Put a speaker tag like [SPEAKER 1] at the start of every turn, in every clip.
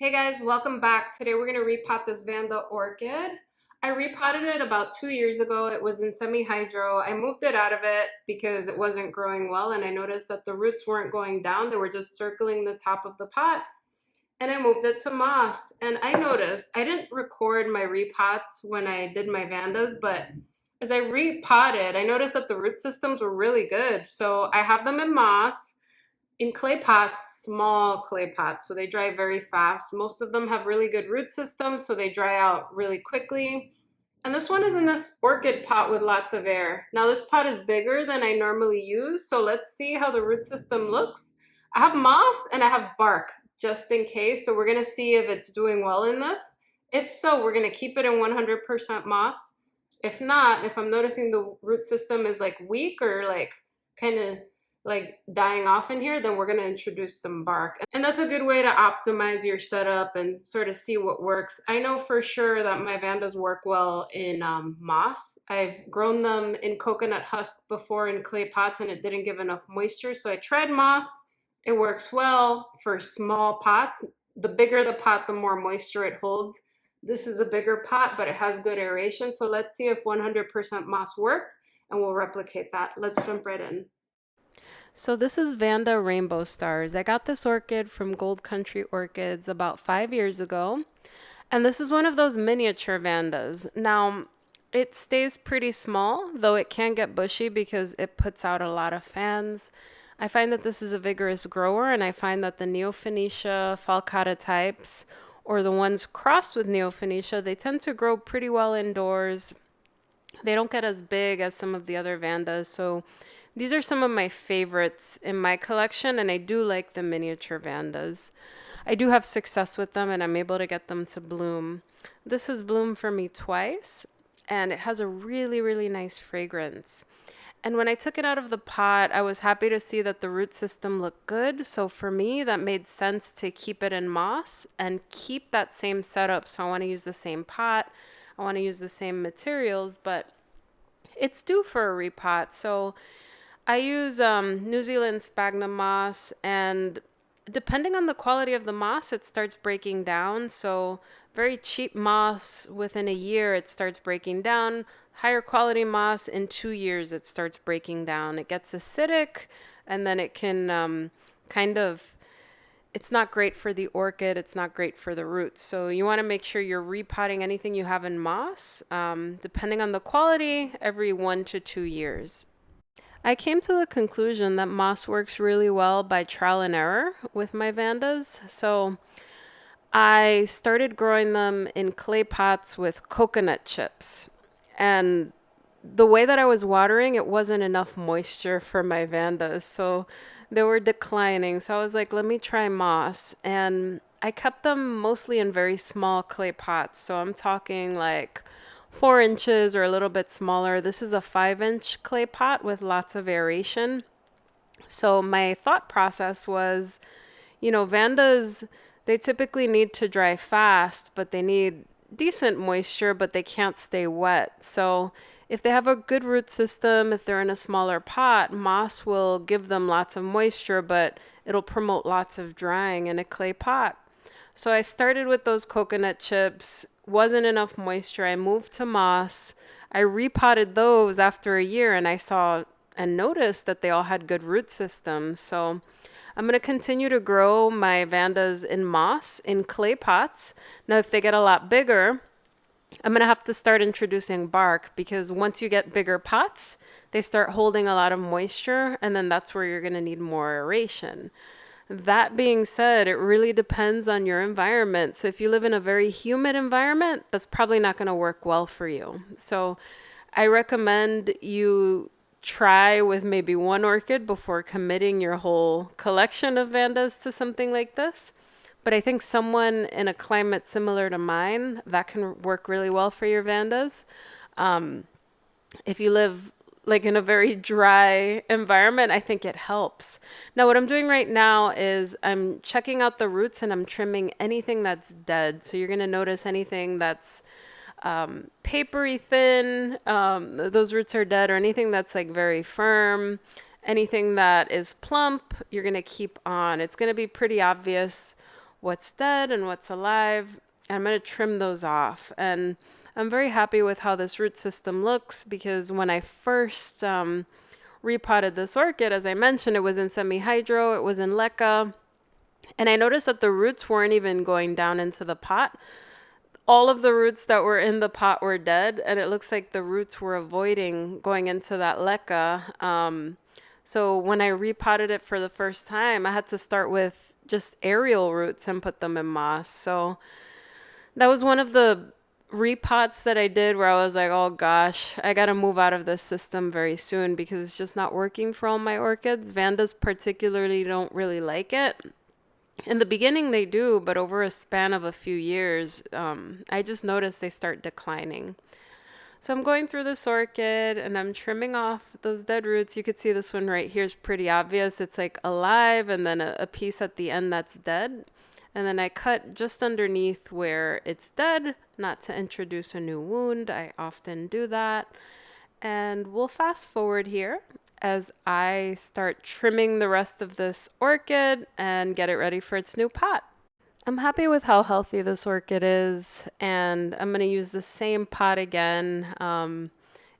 [SPEAKER 1] Hey guys, welcome back. Today we're going to repot this Vanda orchid. I repotted it about 2 years ago. It was in semi-hydro. I moved it out of it because it wasn't growing well, and I noticed that the roots weren't going down. They were just circling the top of the pot, and I moved it to moss. And I noticed, I didn't record my repots when I did my Vandas, but as I repotted, I noticed that the root systems were really good. So I have them in moss in clay pots, small clay pots, so they dry very fast. Most of them have really good root systems, so they dry out really quickly. And this one is in this orchid pot with lots of air. Now this pot is bigger than I normally use, so let's see how the root system looks. I have moss and I have bark just in case, so we're gonna see if it's doing well in this. If so, we're gonna keep it in 100% moss. If not, if I'm noticing the root system is like weak or like kind of like dying off in here, then we're going to introduce some bark. And that's a good way to optimize your setup and sort of see what works. I know for sure that my Vandas work well in moss. I've grown them in coconut husk before in clay pots and it didn't give enough moisture. So I tried moss. It works well for small pots. The bigger the pot, the more moisture it holds. This is a bigger pot, but it has good aeration. So let's see if 100% moss worked and we'll replicate that. Let's jump right in. So this is Vanda Rainbow Stars. I got this orchid from Gold Country Orchids about 5 years ago. And this is one of those miniature Vandas. Now, it stays pretty small, though it can get bushy because it puts out a lot of fans. I find that this is a vigorous grower, and I find that the Neophanetia falcata types, or the ones crossed with Neophanetia, they tend to grow pretty well indoors. They don't get as big as some of the other Vandas, so these are some of my favorites in my collection, and I do like the miniature Vandas. I do have success with them, and I'm able to get them to bloom. This has bloomed for me twice, and it has a really, really nice fragrance. And when I took it out of the pot, I was happy to see that the root system looked good. So for me, that made sense to keep it in moss and keep that same setup. So I want to use the same pot. I want to use the same materials, but it's due for a repot. So I use New Zealand sphagnum moss, and depending on the quality of the moss, it starts breaking down. So very cheap moss, within a year, it starts breaking down. Higher quality moss, in 2 years, it starts breaking down. It gets acidic, and then it can it's not great for the orchid. It's not great for the roots. So you want to make sure you're repotting anything you have in moss, depending on the quality, every 1 to 2 years. I came to the conclusion that moss works really well by trial and error with my Vandas. So I started growing them in clay pots with coconut chips. And the way that I was watering, it wasn't enough moisture for my Vandas. So they were declining. So I was like, let me try moss. And I kept them mostly in very small clay pots. So I'm talking like 4 inches or a little bit smaller. This is a 5-inch clay pot with lots of aeration. So my thought process was, Vandas, they typically need to dry fast, but they need decent moisture, but they can't stay wet. So if they have a good root system, if they're in a smaller pot, moss will give them lots of moisture, but it'll promote lots of drying in a clay pot. So I started with those coconut chips. Wasn't enough moisture. I moved to moss. I repotted those after a year, and I saw and noticed that they all had good root systems. So I'm going to continue to grow my Vandas in moss in clay pots. Now, if they get a lot bigger, I'm going to have to start introducing bark, because once you get bigger pots, they start holding a lot of moisture, and then that's where you're going to need more aeration. That being said, it really depends on your environment. So if you live in a very humid environment, that's probably not going to work well for you. So I recommend you try with maybe one orchid before committing your whole collection of Vandas to something like this. But I think someone in a climate similar to mine, that can work really well for your Vandas. If you live like in a very dry environment, I think it helps. Now, what I'm doing right now is I'm checking out the roots and I'm trimming anything that's dead. So you're going to notice anything that's papery thin, those roots are dead, or anything that's like very firm, anything that is plump, you're going to keep on. It's going to be pretty obvious what's dead and what's alive. I'm going to trim those off. And I'm very happy with how this root system looks because when I first repotted this orchid, as I mentioned, it was in semi-hydro, it was in leca, and I noticed that the roots weren't even going down into the pot. All of the roots that were in the pot were dead, and it looks like the roots were avoiding going into that leca. So when I repotted it for the first time, I had to start with just aerial roots and put them in moss. So that was one of the repots that I did where I was like, oh gosh, I got to move out of this system very soon because it's just not working for all my orchids. Vandas particularly don't really like it. In the beginning they do, but over a span of a few years, I just noticed they start declining. So I'm going through this orchid and I'm trimming off those dead roots. You could see this one right here is pretty obvious. It's like alive and then a piece at the end that's dead. And then I cut just underneath where it's dead, not to introduce a new wound. I often do that. And we'll fast forward here as I start trimming the rest of this orchid and get it ready for its new pot. I'm happy with how healthy this orchid is, and I'm going to use the same pot again.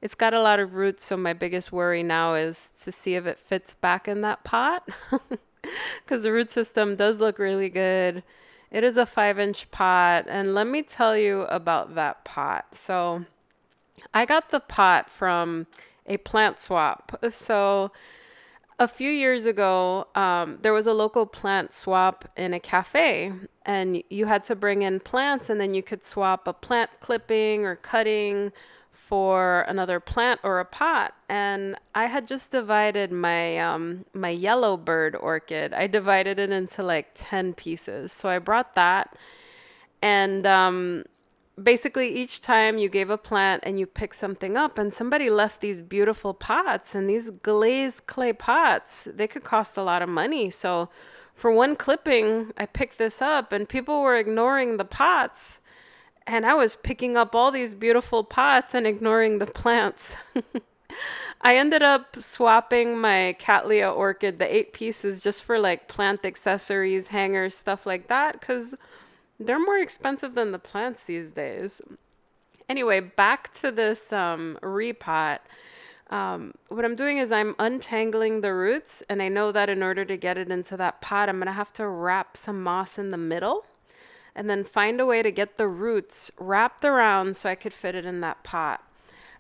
[SPEAKER 1] It's got a lot of roots, so my biggest worry now is to see if it fits back in that pot. Because the root system does look really good. It is a 5-inch pot, and let me tell you about that pot. So I got the pot from a plant swap. So a few years ago, there was a local plant swap in a cafe, and you had to bring in plants, and then you could swap a plant clipping or cutting for another plant or a pot. And I had just divided my yellow bird orchid. I divided it into like 10 pieces. So I brought that, and basically each time you gave a plant and you pick something up, and somebody left these beautiful pots, and these glazed clay pots, they could cost a lot of money. So for one clipping, I picked this up and people were ignoring the pots. And I was picking up all these beautiful pots and ignoring the plants. I ended up swapping my Cattleya orchid, the 8 pieces, just for like plant accessories, hangers, stuff like that, because they're more expensive than the plants these days. Anyway, back to this repot. What I'm doing is I'm untangling the roots, and I know that in order to get it into that pot, I'm going to have to wrap some moss in the middle and then find a way to get the roots wrapped around so I could fit it in that pot.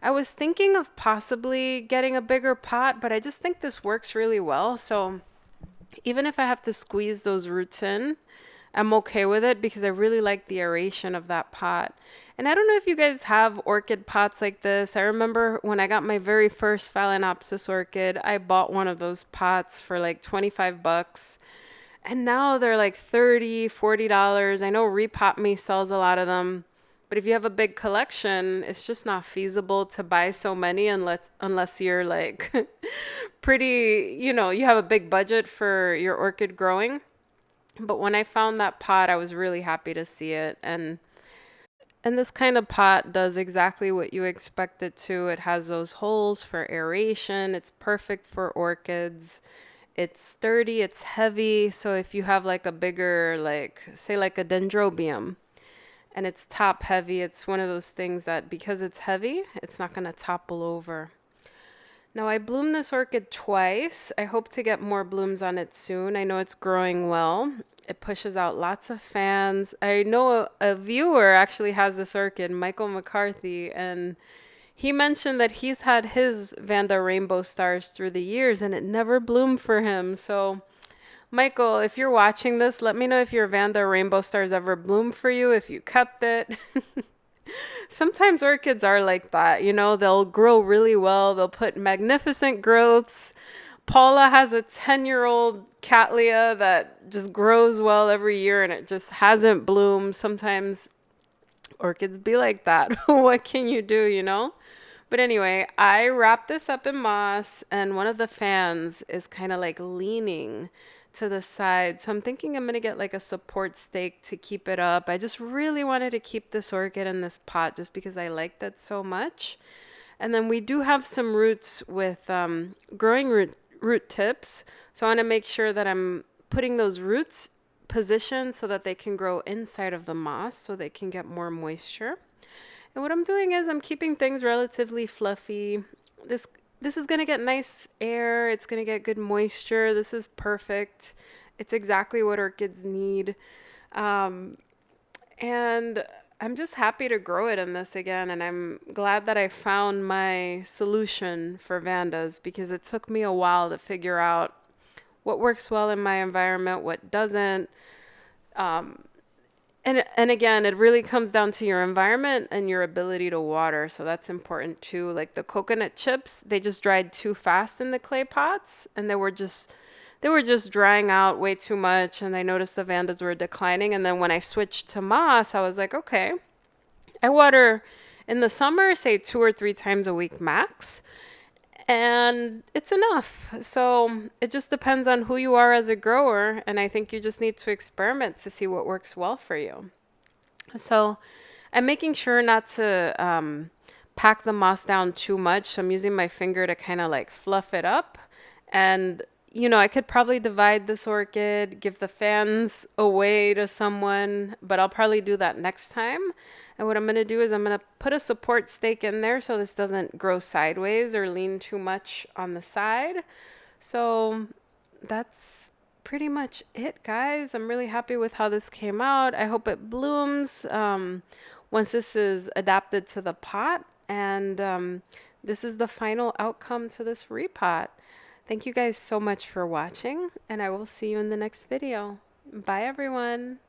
[SPEAKER 1] I was thinking of possibly getting a bigger pot, but I just think this works really well. So even if I have to squeeze those roots in, I'm okay with it because I really like the aeration of that pot. And I don't know if you guys have orchid pots like this. I remember when I got my very first Phalaenopsis orchid, I bought one of those pots for like 25 bucks. And now they're like $30, $40. I know Repot Me sells a lot of them. But if you have a big collection, it's just not feasible to buy so many unless you're like pretty, you have a big budget for your orchid growing. But when I found that pot, I was really happy to see it. And this kind of pot does exactly what you expect it to. It has those holes for aeration. It's perfect for orchids. It's sturdy, it's heavy. So if you have like a bigger, like say like a dendrobium, and it's top heavy, it's one of those things that because it's heavy, it's not going to topple over. Now I bloomed this orchid twice. I hope to get more blooms on it soon. I know it's growing well. It pushes out lots of fans. I know a viewer actually has this orchid, Michael McCarthy, and he mentioned that he's had his Vanda rainbow stars through the years and it never bloomed for him. So Michael, if you're watching this, let me know if your Vanda rainbow stars ever bloomed for you, if you kept it. Sometimes orchids are like that, they'll grow really well. They'll put magnificent growths. Paula has a 10-year-old Cattleya that just grows well every year and it just hasn't bloomed. Sometimes orchids be like that. What can you do? But anyway, I wrapped this up in moss, and one of the fans is kind of like leaning to the side. So I'm thinking I'm going to get like a support stake to keep it up. I just really wanted to keep this orchid in this pot just because I liked it so much. And then we do have some roots with growing root tips. So I want to make sure that I'm putting those roots positioned so that they can grow inside of the moss so they can get more moisture. And what I'm doing is I'm keeping things relatively fluffy. This this is going to get nice air. It's going to get good moisture. This is perfect. It's exactly what orchids need. Um, and I'm just happy to grow it in this again. And I'm glad that I found my solution for Vandas because it took me a while to figure out what works well in my environment, what doesn't. Um, and again, it really comes down to your environment and your ability to water. So that's important too. Like the coconut chips, they just dried too fast in the clay pots and they were just drying out way too much, and I noticed the Vandas were declining. And then when I switched to moss, I was like, okay, I water in the summer, say 2 or 3 times a week max, and it's enough. So it just depends on who you are as a grower, and I think you just need to experiment to see what works well for you. So I'm making sure not to pack the moss down too much. So I'm using my finger to kind of like fluff it up. And, I could probably divide this orchid, give the fans away to someone, but I'll probably do that next time. And what I'm going to do is I'm going to put a support stake in there so this doesn't grow sideways or lean too much on the side. So that's pretty much it, guys. I'm really happy with how this came out. I hope it blooms once this is adapted to the pot. And this is the final outcome to this repot. Thank you guys so much for watching, and I will see you in the next video. Bye, everyone.